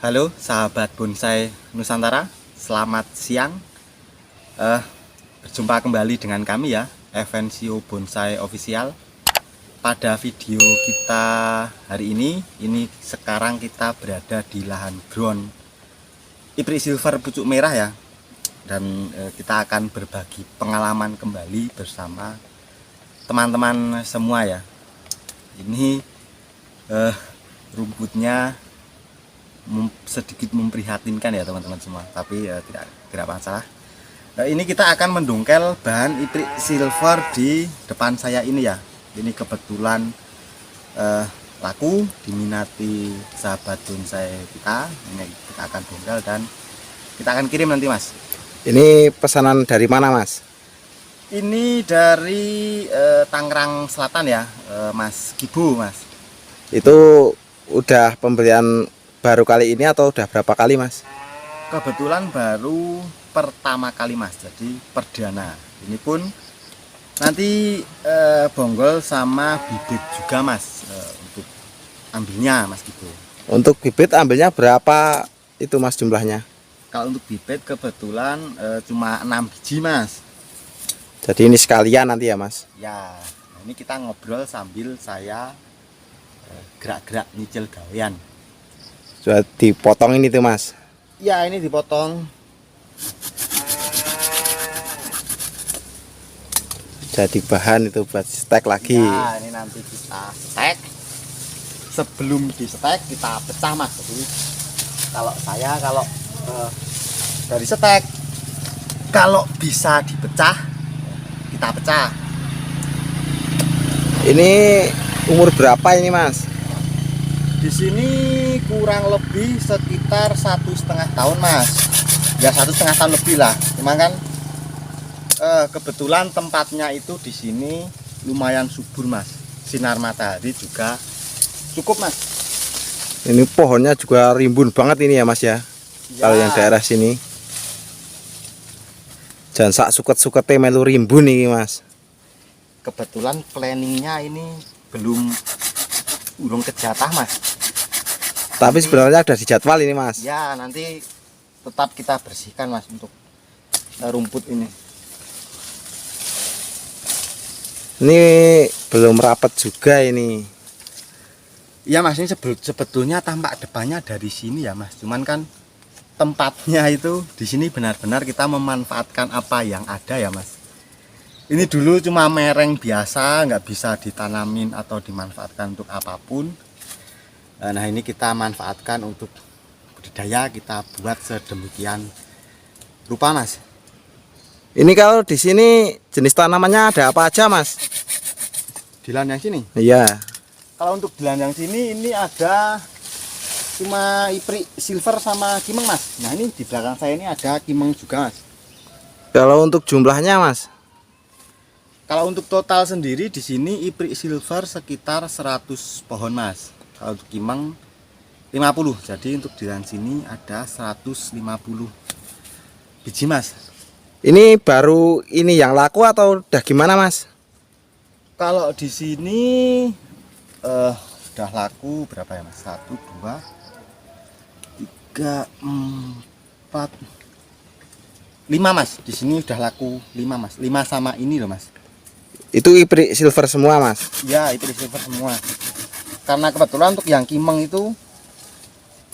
Halo sahabat bonsai Nusantara, selamat siang. Berjumpa kembali dengan kami ya, Evencio Bonsai Official. Pada video kita hari ini sekarang kita berada di lahan ground Iprik Silver pucuk merah ya. Dan kita akan berbagi pengalaman kembali bersama teman-teman semua ya. Ini rumputnya sedikit memprihatinkan ya teman-teman semua, tapi tidak masalah. Ini kita akan mendongkel bahan Iprik Silver di depan saya ini ya. Ini kebetulan laku, diminati sahabat bonsai kita. Ini kita akan dongkel dan kita akan kirim nanti mas. Ini pesanan dari mana mas? Ini dari Tangerang Selatan ya, Mas Gibu mas. Itu udah pembelian baru kali ini atau udah berapa kali mas? Kebetulan baru pertama kali mas, jadi perdana. Ini pun nanti bonggol sama bibit juga mas, untuk ambilnya mas gitu. Untuk bibit ambilnya berapa itu mas jumlahnya? Kalau untuk bibit kebetulan cuma 6 biji mas. Jadi ini sekalian nanti ya mas? Ya, ini kita ngobrol sambil saya gerak-gerak nyicil gawean. Sudah dipotong ini tuh mas? Ya ini dipotong. Jadi bahan itu buat stek lagi. Ya ini nanti kita stek. Sebelum di stek kita pecah mas. Jadi kalau saya dari stek, kalau bisa dipecah kita pecah. Ini umur berapa ini mas? Di sini kurang lebih sekitar 1,5 tahun mas. Ya 1,5 tahun lebih lah. Cuma kan kebetulan tempatnya itu di sini lumayan subur mas. Sinar matahari juga cukup mas. Ini pohonnya juga rimbun banget ini ya mas ya, Ya. Kalau yang daerah sini. Jangan sak suket-sukete melu rimbun nih mas. Kebetulan planningnya ini belum kejatah mas. Tapi sebenarnya udah dijadwal ini mas. Ya nanti tetap kita bersihkan mas untuk rumput ini. Ini belum rapat juga ini. Iya mas, ini sebetulnya tampak depannya dari sini ya mas. Cuman kan tempatnya itu di sini benar-benar kita memanfaatkan apa yang ada ya mas. Ini dulu cuma mereng biasa, nggak bisa ditanamin atau dimanfaatkan untuk apapun. Nah ini kita manfaatkan untuk budidaya, kita buat sedemikian rupa mas. Ini kalau di sini jenis tanamannya ada apa aja mas? Di lahan yang sini. Iya. Kalau untuk di lahan yang sini ini ada cuma Iprik Silver sama Kimeng mas. Nah ini di belakang saya ini ada Kimeng juga mas. Kalau untuk jumlahnya mas? Kalau untuk total sendiri di sini Iprik Silver sekitar 100 pohon mas. Kalau untuk Kimeng 50. Jadi untuk di lahan sini ada 150 biji mas. Ini baru ini yang laku atau udah gimana mas? Kalau di sini sudah laku berapa ya mas? 1, 2, 3, 4, 5 mas. Di sini sudah laku 5 mas. 5 sama ini loh mas. Itu Iprik Silver semua mas? Ya Iprik Silver semua. Karena kebetulan untuk yang Kimeng itu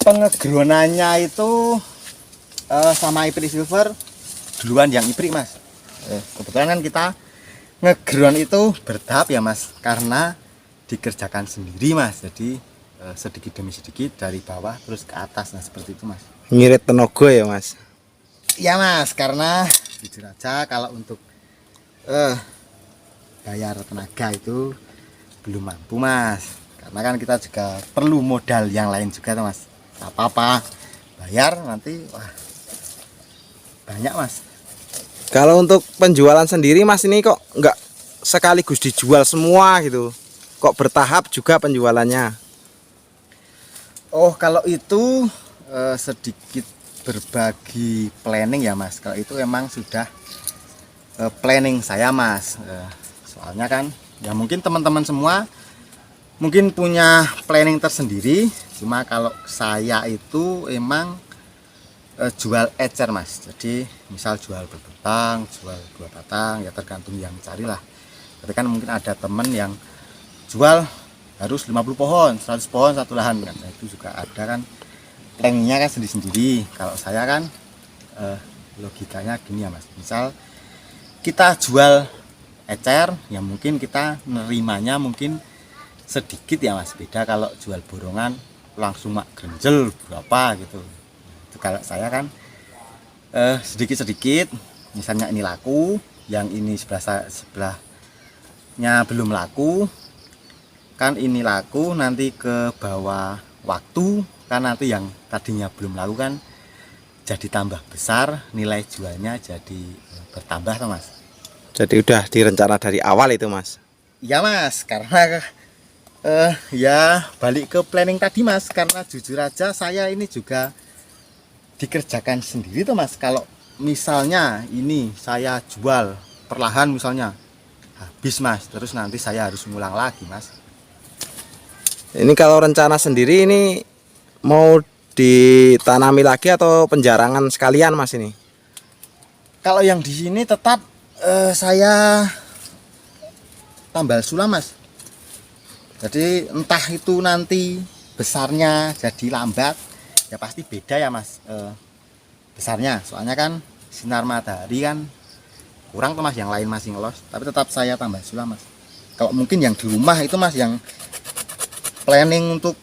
pengegeronannya itu sama Iprik Silver duluan yang Iprik mas. Kebetulan kan kita ngegeron itu bertahap ya mas, karena dikerjakan sendiri mas. Jadi sedikit demi sedikit dari bawah terus ke atas. Nah seperti itu mas. Ngirit tenaga ya mas? Ya mas, karena jujur aja kalau untuk bayar tenaga itu belum mampu mas. Karena kan kita juga perlu modal yang lain juga tuh mas. Apa-apa bayar nanti wah banyak mas. Kalau untuk penjualan sendiri mas ini kok nggak sekaligus dijual semua gitu? Kok bertahap juga penjualannya? Oh kalau itu sedikit berbagi planning ya mas. Kalau itu emang sudah planning saya mas. Soalnya kan ya mungkin teman-teman semua mungkin punya planning tersendiri. Cuma kalau saya itu emang jual ecer mas, jadi misal jual berbatang, jual 2 batang, ya tergantung yang carilah. Tapi kan mungkin ada temen yang jual harus 50 pohon, 100 pohon satu lahan kan, nah, itu juga ada kan planningnya kan sendiri-sendiri. Kalau saya kan logikanya gini ya mas, misal kita jual ecer, ya mungkin kita nerimanya mungkin sedikit ya mas, beda kalau jual borongan langsung mak grenjel berapa gitu. Itu kalau saya kan sedikit-sedikit, misalnya ini laku, yang ini sebelahnya belum laku kan, ini laku nanti ke bawah waktu kan, nanti yang tadinya belum laku kan jadi tambah besar, nilai jualnya jadi bertambah toh mas. Jadi udah direncana dari awal itu mas? Ya mas, karena ya balik ke planning tadi mas, karena jujur aja saya ini juga dikerjakan sendiri tuh mas. Kalau misalnya ini saya jual perlahan misalnya habis mas, terus nanti saya harus ngulang lagi mas. Ini kalau rencana sendiri ini mau ditanami lagi atau penjarangan sekalian mas ini? Kalau yang di sini tetap saya tambal sulam mas. Jadi entah itu nanti besarnya jadi lambat, ya pasti beda ya mas besarnya. Soalnya kan sinar matahari kan kurang tuh mas, yang lain masih ngelos. Tapi tetap saya tambal sulam mas. Kalau mungkin yang di rumah itu mas, yang planning untuk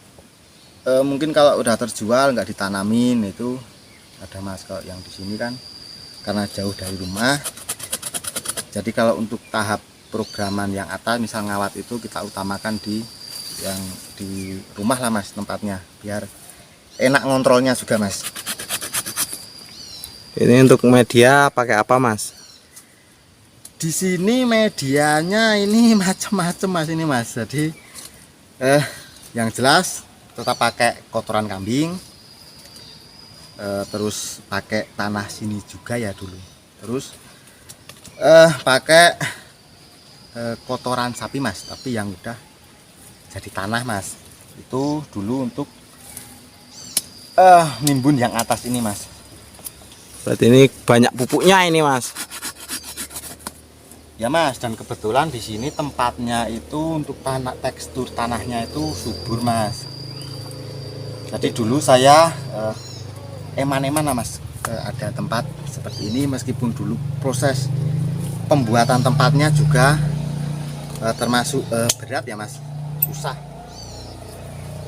mungkin kalau udah terjual nggak ditanamin itu ada mas. Kalau yang di sini kan karena jauh dari rumah, jadi kalau untuk tahap programan yang atas misal ngawat itu kita utamakan di yang di rumah lah mas tempatnya, biar enak ngontrolnya juga mas. Ini untuk media pakai apa mas? Di sini medianya ini macam-macam mas ini mas. Jadi yang jelas tetap pakai kotoran kambing, terus pakai tanah sini juga ya dulu, terus pakai kotoran sapi mas, tapi yang udah jadi tanah mas. Itu dulu untuk nimbun yang atas ini mas. Berarti ini banyak pupuknya ini mas? Ya mas, dan kebetulan di sini tempatnya itu untuk tanah, tekstur tanahnya itu subur mas. Jadi dulu saya eman-eman lah mas, ada tempat seperti ini, meskipun dulu proses pembuatan tempatnya juga termasuk berat ya mas, susah.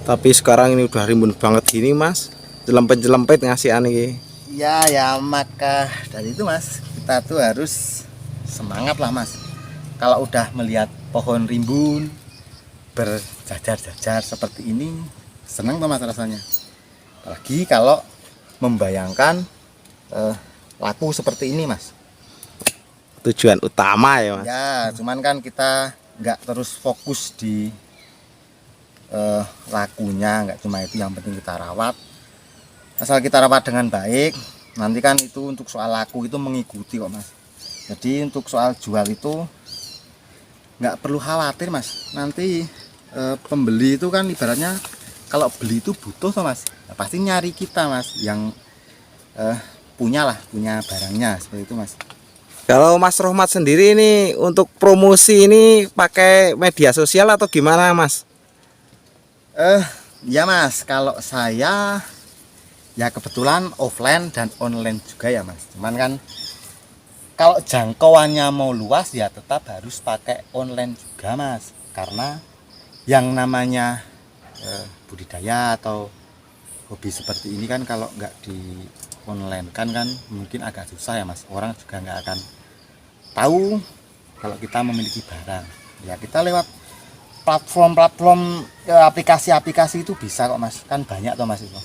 Tapi sekarang ini udah rimbun banget gini mas, jelempet-jelempet ngasih aneh. Ya maka dari itu mas, kita tuh harus semangat lah mas. Kalau udah melihat pohon rimbun berjajar-jajar seperti ini, senang tuh mas rasanya. Apalagi kalau membayangkan laku seperti ini mas. Tujuan utama ya mas? Ya, cuman kan kita nggak terus fokus di lakunya, nggak cuma itu, yang penting kita rawat. Asal kita rawat dengan baik, nanti kan itu untuk soal laku itu mengikuti kok mas. Jadi untuk soal jual itu nggak perlu khawatir mas. Nanti pembeli itu kan ibaratnya kalau beli itu butuh toh mas, nah, pasti nyari kita mas, yang punya barangnya seperti itu mas. Kalau Mas Rohmat sendiri ini untuk promosi ini pakai media sosial atau gimana mas? Ya mas, kalau saya ya kebetulan offline dan online juga ya mas. Cuman kan kalau jangkauannya mau luas ya tetap harus pakai online juga mas. Karena yang namanya budidaya atau hobi seperti ini kan kalau nggak di online kan mungkin agak susah ya mas. Orang juga nggak akan tahu kalau kita memiliki barang. Ya kita lewat platform aplikasi-aplikasi itu bisa kok mas, kan banyak toh mas itu.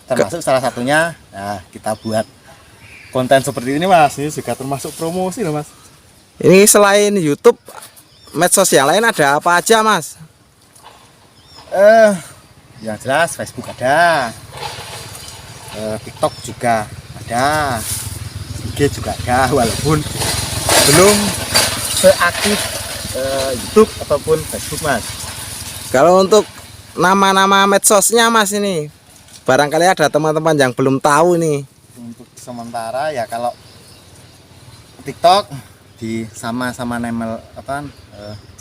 Termasuk salah satunya, nah kita buat konten seperti ini mas, ini juga termasuk promosi loh mas. Ini selain YouTube, medsos yang lain ada apa aja mas? Yang jelas Facebook ada, TikTok juga ada, IG juga ada, walaupun belum seaktif YouTube ataupun Facebook mas. Kalau untuk nama-nama medsosnya Mas ini, barangkali ada teman-teman yang belum tahu nih. Untuk sementara ya kalau TikTok di sama nama apa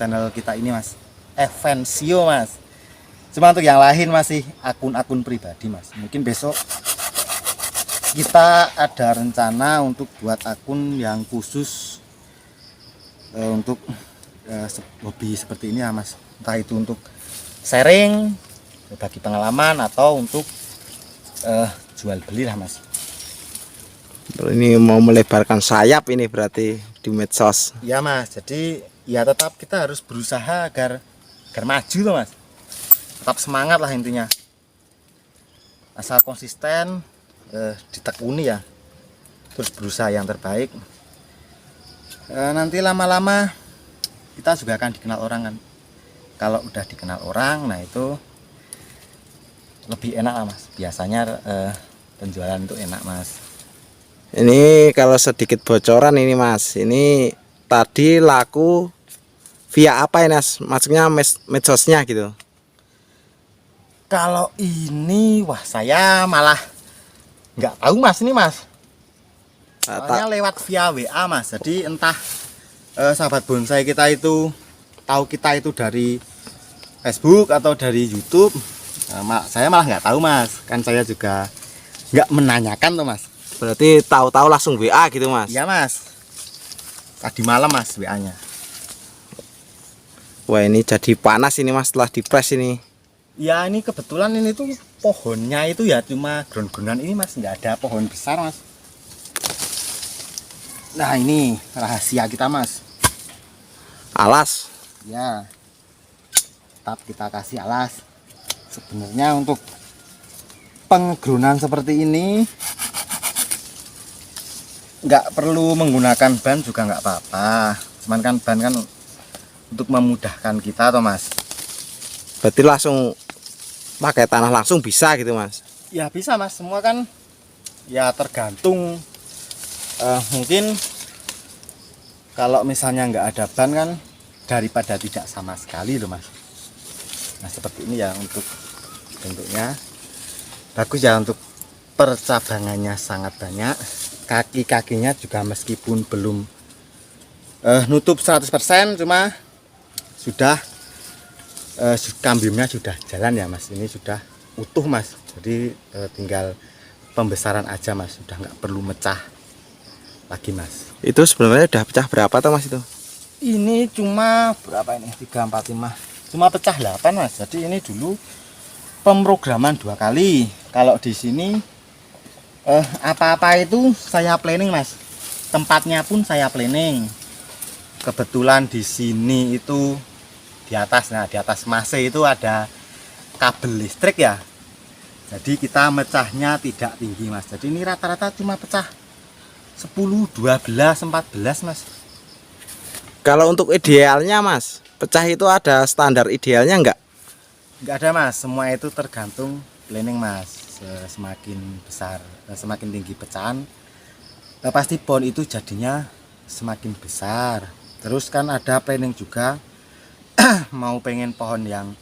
channel kita ini Mas, Evansio Mas. Cuma untuk yang lain masih akun-akun pribadi Mas. Mungkin besok kita ada rencana untuk buat akun yang khusus untuk hobi seperti ini ya Mas. Entah itu untuk sharing, berbagi pengalaman, atau untuk jual beli lah Mas. Ini mau melebarkan sayap ini berarti di medsos. Ya Mas, jadi ya tetap kita harus berusaha agar maju loh Mas. Tetap semangat lah intinya. Asal konsisten, ditekuni ya, terus berusaha yang terbaik. Nanti lama-lama kita juga akan dikenal orang kan. Kalau udah dikenal orang, nah itu lebih enak lah Mas. Biasanya penjualan itu enak Mas. Ini kalau sedikit bocoran ini Mas, ini tadi laku via apa ini Mas? Maksudnya medsosnya gitu. Kalau ini wah saya malah nggak tahu Mas ini Mas. Soalnya lewat via WA Mas. Jadi entah sahabat bonsai kita itu tahu kita itu dari Facebook atau dari YouTube. Saya malah nggak tahu Mas. Kan saya juga nggak menanyakan tuh Mas. Berarti tahu-tahu langsung WA gitu Mas. Iya Mas. Tadi malam Mas WA-nya. Wah ini jadi panas ini Mas setelah dipres ini. Ya ini kebetulan ini tuh pohonnya itu ya cuma ground-groundan ini Mas, nggak ada pohon besar Mas. Nah ini rahasia kita Mas. Alas. Ya, tetap kita kasih alas. Sebenarnya untuk pengegroundan seperti ini nggak perlu menggunakan ban juga nggak apa-apa. Cuman kan ban kan untuk memudahkan kita toh Mas. Berarti langsung pakai tanah langsung bisa gitu Mas. Ya bisa Mas, semua kan ya tergantung. Mungkin kalau misalnya nggak ada ban kan daripada tidak sama sekali loh Mas. Nah seperti ini ya untuk bentuknya bagus ya, untuk percabangannya sangat banyak. Kaki-kakinya juga meskipun belum nutup 100% cuma sudah kambiumnya sudah jalan ya Mas. Ini sudah utuh Mas, jadi tinggal pembesaran aja Mas, sudah nggak perlu mecah lagi Mas. Itu sebenarnya udah pecah berapa tuh Mas itu? Ini cuma berapa ini? 3, 4, 5. Cuma pecah 8 Mas. Jadi ini dulu pemrograman 2 kali. Kalau di sini apa-apa itu saya planning Mas. Tempatnya pun saya planning. Kebetulan di sini itu di atas, nah di atas Mase itu ada kabel listrik ya. Jadi kita mecahnya tidak tinggi Mas. Jadi ini rata-rata cuma pecah 10, 12, 14 Mas. Kalau untuk idealnya Mas, pecah itu ada standar idealnya enggak? Enggak ada Mas, semua itu tergantung planning Mas. Semakin besar, semakin tinggi pecahan, pasti pohon itu jadinya semakin besar. Terus kan ada planning juga mau pengen pohon yang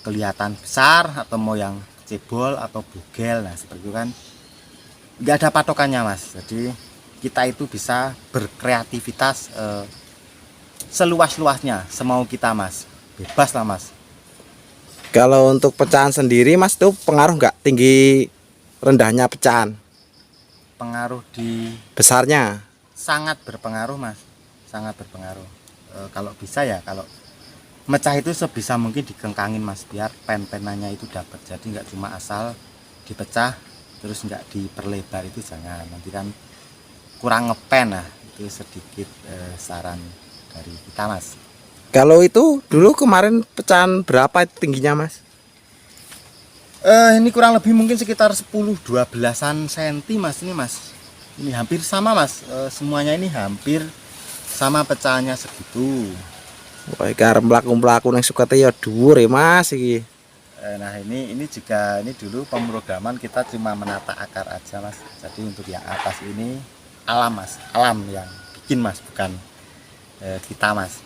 kelihatan besar atau mau yang cebol atau bugel, nah seperti itu kan nggak ada patokannya Mas. Jadi kita itu bisa berkreativitas seluas-luasnya, semau kita Mas, bebas lah Mas. Kalau untuk pecahan sendiri Mas itu pengaruh nggak tinggi rendahnya pecahan? Pengaruh di Besarnya? sangat berpengaruh Mas, sangat berpengaruh. Kalau bisa ya, kalau mecah itu sebisa mungkin dikengkangin Mas, biar pen-penannya itu dapat. Jadi nggak cuma asal dipecah terus nggak diperlebar, itu jangan, nanti kan kurang ngepen. Nah itu sedikit saran dari kita Mas. Kalau itu dulu kemarin pecahan berapa tingginya Mas? Ini kurang lebih mungkin sekitar 10-12an senti Mas, ini Mas. Ini hampir sama Mas, semuanya ini hampir sama pecahannya segitu. Wah, karep mlaku-mlaku ning sukete ya dhuwur ya Mas iki. Nah ini juga, ini dulu pemrograman kita cuma menata akar aja Mas. Jadi untuk yang atas ini alam Mas, alam yang bikin Mas, bukan kita Mas.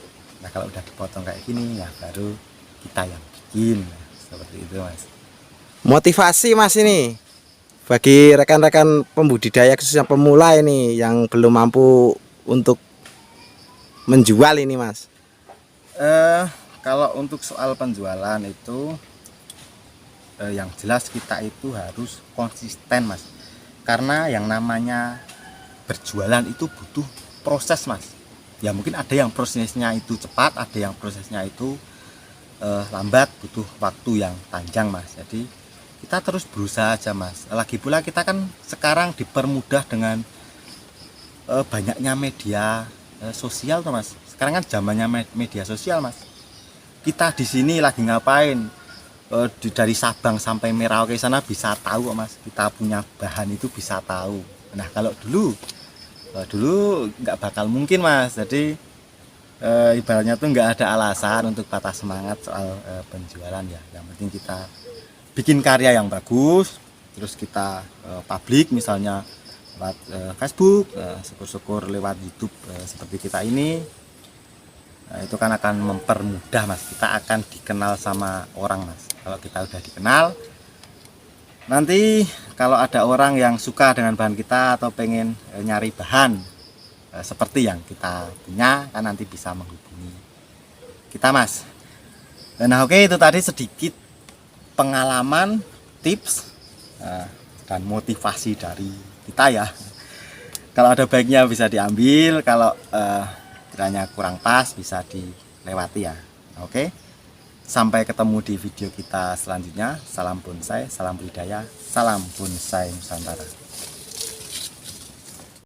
Nah kalau udah dipotong kayak gini ya baru kita yang bikin. Seperti itu Mas. Motivasi Mas ini bagi rekan-rekan pembudidaya khususnya pemula ini yang belum mampu untuk menjual ini Mas. Kalau untuk soal penjualan itu yang jelas kita itu harus konsisten Mas, karena yang namanya berjualan itu butuh proses Mas. Ya mungkin ada yang prosesnya itu cepat, ada yang prosesnya itu lambat, butuh waktu yang panjang Mas. Jadi kita terus berusaha aja Mas. Lagi pula kita kan sekarang dipermudah dengan banyaknya media sosial tuh Mas. Sekarang kan zamannya media sosial Mas. Kita di sini lagi ngapain, dari Sabang sampai Merauke sana bisa tahu Mas. Kita punya bahan itu bisa tahu. Nah kalau dulu nggak bakal mungkin Mas. Jadi ibaratnya tuh nggak ada alasan untuk patah semangat soal penjualan ya. Yang penting kita bikin karya yang bagus, terus kita publik misalnya lewat Facebook, syukur-syukur lewat YouTube seperti kita ini. Nah, itu kan akan mempermudah Mas, kita akan dikenal sama orang Mas. Kalau kita udah dikenal, nanti kalau ada orang yang suka dengan bahan kita atau pengen nyari bahan seperti yang kita punya, kan nanti bisa menghubungi kita Mas. Nah oke, itu tadi sedikit pengalaman, tips dan motivasi dari kita ya. Kalau ada baiknya bisa diambil, kalau kiranya kurang pas bisa dilewati ya. Oke, sampai ketemu di video kita selanjutnya. Salam bonsai, salam budidaya, salam bonsai Nusantara.